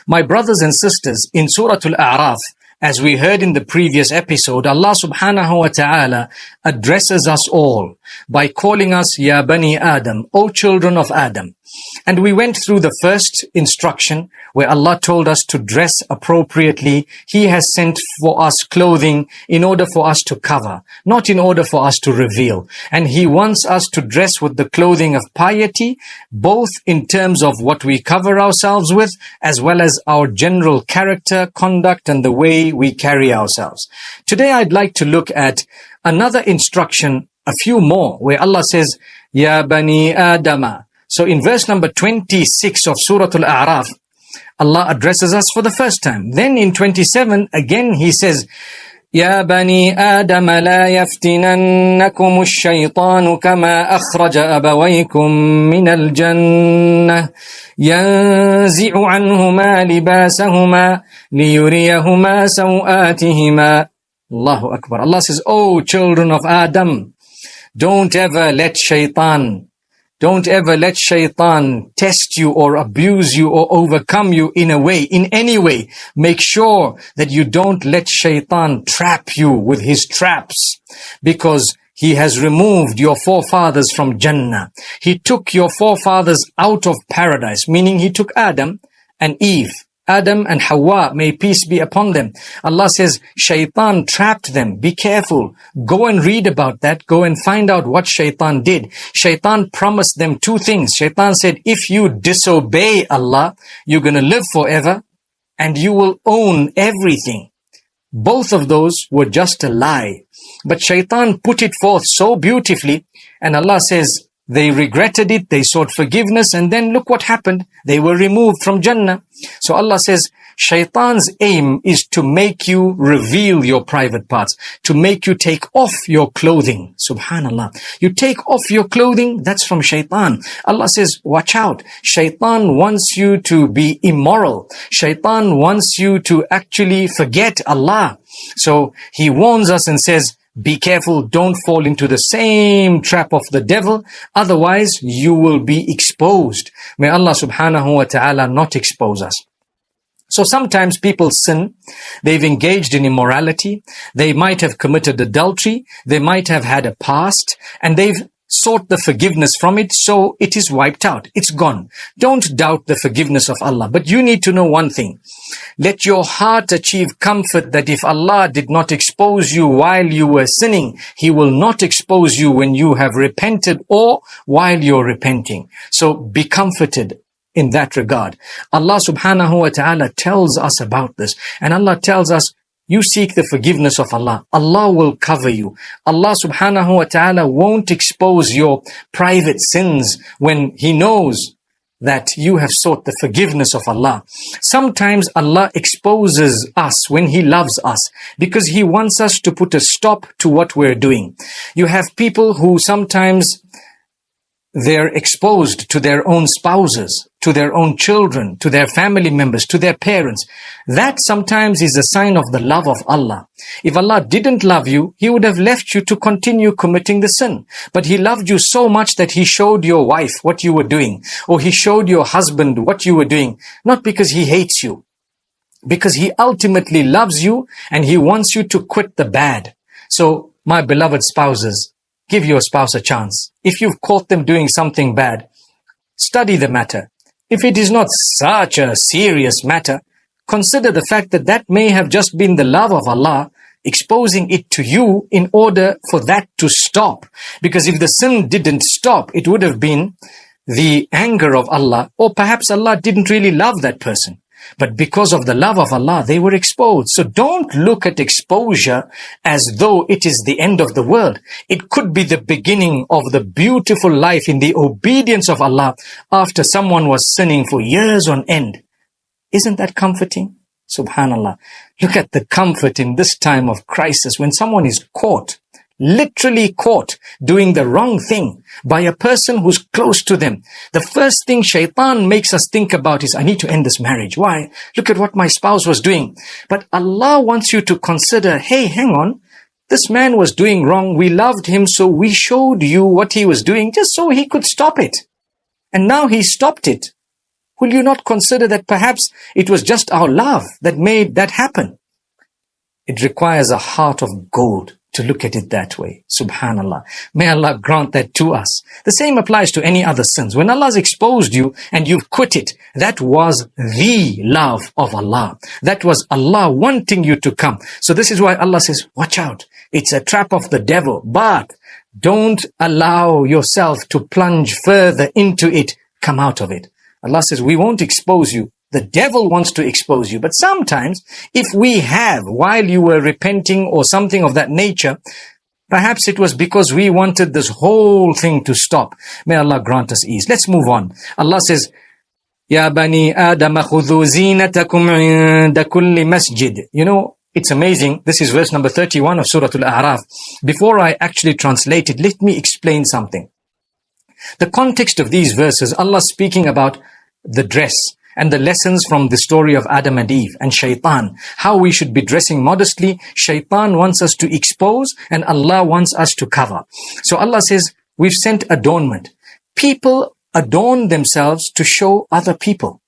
My brothers and sisters, in Surah Al-A'raf, as we heard in the previous episode, Allah subhanahu wa ta'ala addresses us all by calling us Ya Bani Adam, O children of Adam. And we went through the first instruction where Allah told us to dress appropriately. He has sent for us clothing in order for us to cover, not in order for us to reveal. And He wants us to dress with the clothing of piety, both in terms of what we cover ourselves with, as well as our general character, conduct, and the way we carry ourselves. Today I'd like to look at another instruction, a few more, where Allah says, Ya Bani Adama. So in verse number 26 of Surah Al-A'raf, Allah addresses us for the first time. Then in 27, again He says, يا بني آدم لا يفتننكم الشيطان كما أخرج أبويكم من الجنة ينزع عنهما لباسهما ليريهما سوآتهما. Allahu Akbar. Allah says, oh children of Adam, don't ever let shaitan test you or abuse you or overcome you in any way. Make sure that you don't let shaitan trap you with his traps, because he has removed your forefathers from Jannah. He took your forefathers out of paradise, meaning He took Adam and Eve. Adam and Hawa, may peace be upon them. Allah says, shaitan trapped them. Be careful. Go and read about that. Go and find out what shaitan did. Shaitan promised them two things. Shaitan said, if you disobey Allah, you're going to live forever and you will own everything. Both of those were just a lie. But shaitan put it forth so beautifully, and Allah says, they regretted it, they sought forgiveness, and then look what happened. They were removed from Jannah. So Allah says, shaitan's aim is to make you reveal your private parts, to make you take off your clothing. Subhanallah. You take off your clothing, that's from shaitan. Allah says, watch out. Shaitan wants you to be immoral. Shaitan wants you to actually forget Allah. So He warns us and says, be careful, don't fall into the same trap of the devil, otherwise you will be exposed. May Allah subhanahu wa ta'ala not expose us. So sometimes people sin, they've engaged in immorality, they might have committed adultery, they might have had a past, and they've sought the forgiveness from it, so it is wiped out. It's gone. Don't doubt the forgiveness of Allah. But you need to know one thing. Let your heart achieve comfort that if Allah did not expose you while you were sinning, He will not expose you when you have repented or while you're repenting. So be comforted in that regard. Allah subhanahu wa ta'ala tells us about this. And Allah tells us, you seek the forgiveness of Allah. Allah will cover you. Allah subhanahu wa ta'ala won't expose your private sins when He knows that you have sought the forgiveness of Allah. Sometimes Allah exposes us when He loves us, because He wants us to put a stop to what we're doing. You have people who sometimes they're exposed to their own spouses, to their own children, to their family members, to their parents. That sometimes is a sign of the love of Allah. If Allah didn't love you, He would have left you to continue committing the sin. But He loved you so much that He showed your wife what you were doing, or He showed your husband what you were doing, not because He hates you, because He ultimately loves you and He wants you to quit the bad. So, my beloved spouses, give your spouse a chance. If you've caught them doing something bad, study the matter. If it is not such a serious matter, consider the fact that that may have just been the love of Allah exposing it to you in order for that to stop. Because if the sin didn't stop, it would have been the anger of Allah, or perhaps Allah didn't really love that person. But because of the love of Allah, they were exposed. So don't look at exposure as though it is the end of the world. It could be the beginning of the beautiful life in the obedience of Allah after someone was sinning for years on end. Isn't that comforting? Subhanallah. Look at the comfort in this time of crisis when someone is caught, literally caught doing the wrong thing by a person who's close to them. The first thing shaitan makes us think about is, I need to end this marriage. Why? Look at what my spouse was doing. But Allah wants you to consider, hey, hang on. This man was doing wrong. We loved him, so we showed you what he was doing just so he could stop it. And now he stopped it. Will you not consider that perhaps it was just our love that made that happen? It requires a heart of gold to look at it that way. Subhanallah. May Allah grant that to us. The same applies to any other sins. When Allah has exposed you and you've quit it, that was the love of Allah. That was Allah wanting you to come. So this is why Allah says, watch out. It's a trap of the devil. But don't allow yourself to plunge further into it. Come out of it. Allah says, we won't expose you. The devil wants to expose you. But sometimes, if we have, while you were repenting or something of that nature, perhaps it was because we wanted this whole thing to stop. May Allah grant us ease. Let's move on. Allah says, Ya bani Adam khudhu zinatakum inda kulli masjid. You know, it's amazing. This is verse number 31 of Surah Al-A'raf. Before I actually translate it, let me explain something. The context of these verses, Allah speaking about the dress and the lessons from the story of Adam and Eve and Shaitan, how we should be dressing modestly. Shaitan wants us to expose and Allah wants us to cover. So Allah says, we've sent adornment. People adorn themselves to show other people.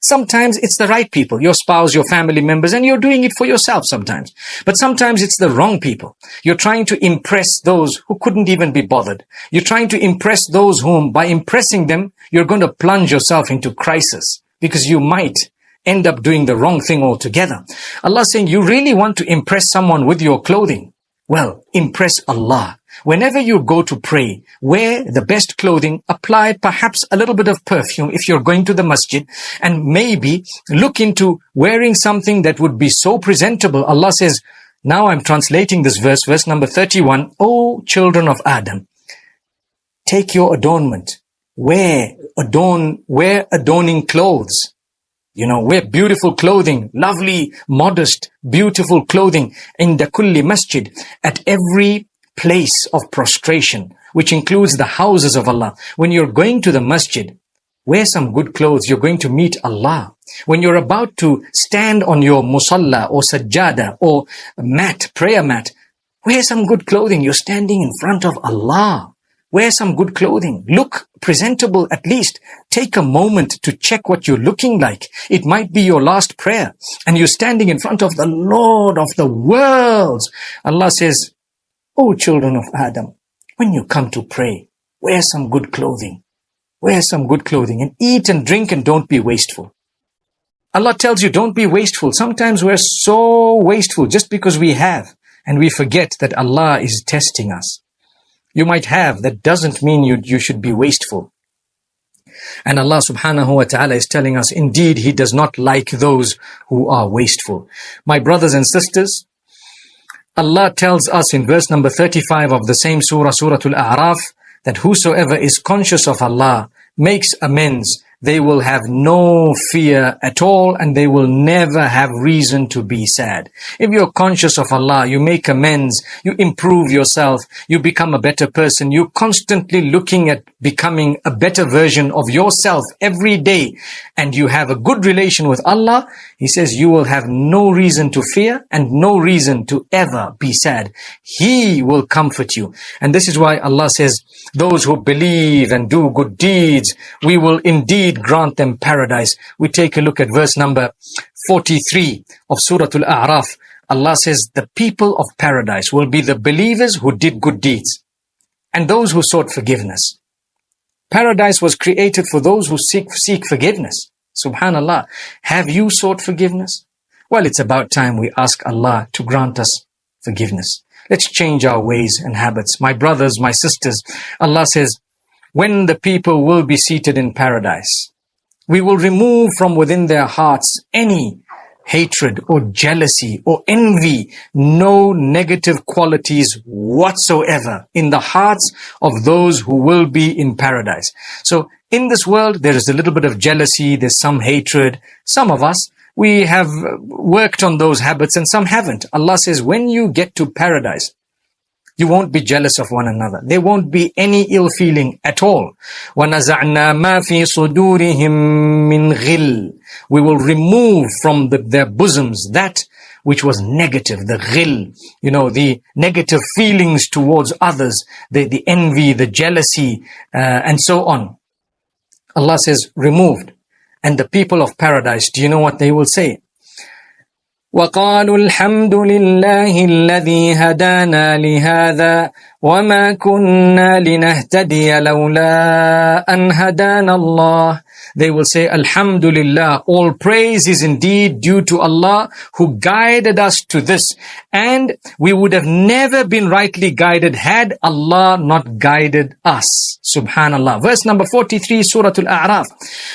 Sometimes it's the right people, your spouse, your family members, and you're doing it for yourself sometimes. But sometimes it's the wrong people. You're trying to impress those who couldn't even be bothered. You're trying to impress those whom, by impressing them, you're going to plunge yourself into crisis because you might end up doing the wrong thing altogether. Allah is saying, you really want to impress someone with your clothing? Well, impress Allah. Whenever you go to pray, wear the best clothing, apply perhaps a little bit of perfume if you're going to the masjid, and maybe look into wearing something that would be so presentable. Allah says, now I'm translating this verse, verse number 31, O children of Adam, take your adornment, wear adorning clothes. You know, wear beautiful clothing, lovely, modest, beautiful clothing, inda kulli masjid, at every place of prostration, which includes the houses of Allah. When you're going to the masjid, wear some good clothes. You're going to meet Allah. When you're about to stand on your musalla or sajjada or mat, prayer mat, wear some good clothing. You're standing in front of Allah. Wear some good clothing. Look presentable at least. Take a moment to check what you're looking like. It might be your last prayer and you're standing in front of the Lord of the worlds. Allah says, O children of Adam, when you come to pray, wear some good clothing. Wear some good clothing and eat and drink and don't be wasteful. Allah tells you don't be wasteful. Sometimes we're so wasteful just because we have and we forget that Allah is testing us. You might have, that doesn't mean you should be wasteful. And Allah subhanahu wa ta'ala is telling us, indeed, He does not like those who are wasteful. My brothers and sisters, Allah tells us in verse number 35 of the same surah, Surah Al-A'raf, that whosoever is conscious of Allah, makes amends, they will have no fear at all and they will never have reason to be sad. If you're conscious of Allah, you make amends, you improve yourself, you become a better person, you're constantly looking at becoming a better version of yourself every day, and you have a good relation with Allah, He says you will have no reason to fear and no reason to ever be sad. He will comfort you. And this is why Allah says, those who believe and do good deeds, we will indeed grant them paradise. We take a look at verse number 43 of Surah Al-A'raf. Allah says the people of paradise will be the believers who did good deeds and those who sought forgiveness. Paradise was created for those who seek forgiveness. Subhanallah. Have you sought forgiveness? Well, it's about time we ask Allah to grant us forgiveness. Let's change our ways and habits. My brothers, my sisters, Allah says, when the people will be seated in paradise, we will remove from within their hearts any hatred or jealousy or envy, no negative qualities whatsoever in the hearts of those who will be in paradise. So in this world, there is a little bit of jealousy, there's some hatred. Some of us, we have worked on those habits and some haven't. Allah says, when you get to paradise, you won't be jealous of one another. There won't be any ill feeling at all. وَنَزَعْنَا مَا فِي صُدُورِهِم مِّنْ غِلٍّ. We will remove from their bosoms that which was negative, the ghil, the negative feelings towards others, the envy, the jealousy, and so on. Allah says, removed. And the people of paradise, do you know what they will say? وَقَالُوا الْحَمْدُ لِلَّهِ الَّذِي هَدَانَا لِهَذَا وَمَا كُنَّا لِنَهْتَدِيَ لَوْلَا أَنْ هَدَانَا اللَّهُ. They will say, Alhamdulillah, all praise is indeed due to Allah who guided us to this. And we would have never been rightly guided had Allah not guided us. Subhanallah. Verse number 43, Surah Al-A'raf.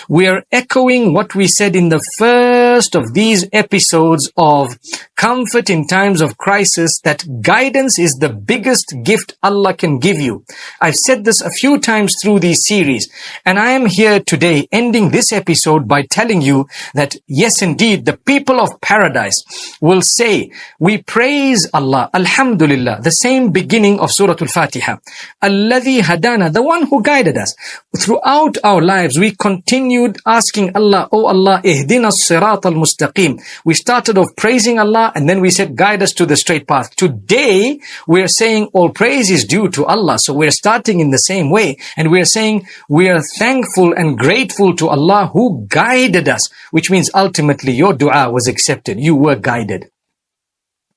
We are echoing what we said in the first of these episodes of comfort in times of crisis, that guidance is the biggest gift Allah can give you. I've said this a few times through these series, and I am here today ending this episode by telling you that yes, indeed, the people of paradise will say, we praise Allah, Alhamdulillah, the same beginning of Surah Al-Fatiha. Alladhi hadana, the one who guided us. Throughout our lives, we continued asking Allah, oh Allah, ihdina as-sirat al-mustaqim. We started off praising Allah, and then we said, guide us to the straight path. Today, we're saying all praise is due to Allah. So we're starting in the same way, and we're saying we are thankful and grateful to Allah who guided us, which means ultimately your dua was accepted. You were guided.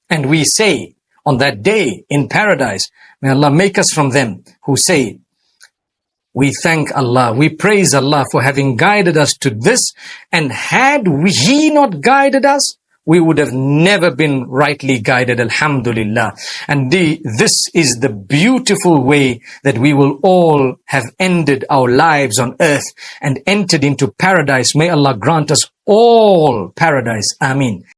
And we say on that day in paradise, may Allah make us from them who say, we thank Allah, we praise Allah for having guided us to this, and had He not guided us, we would have never been rightly guided, Alhamdulillah. And this is the beautiful way that we will all have ended our lives on earth and entered into paradise. May Allah grant us all paradise. Ameen.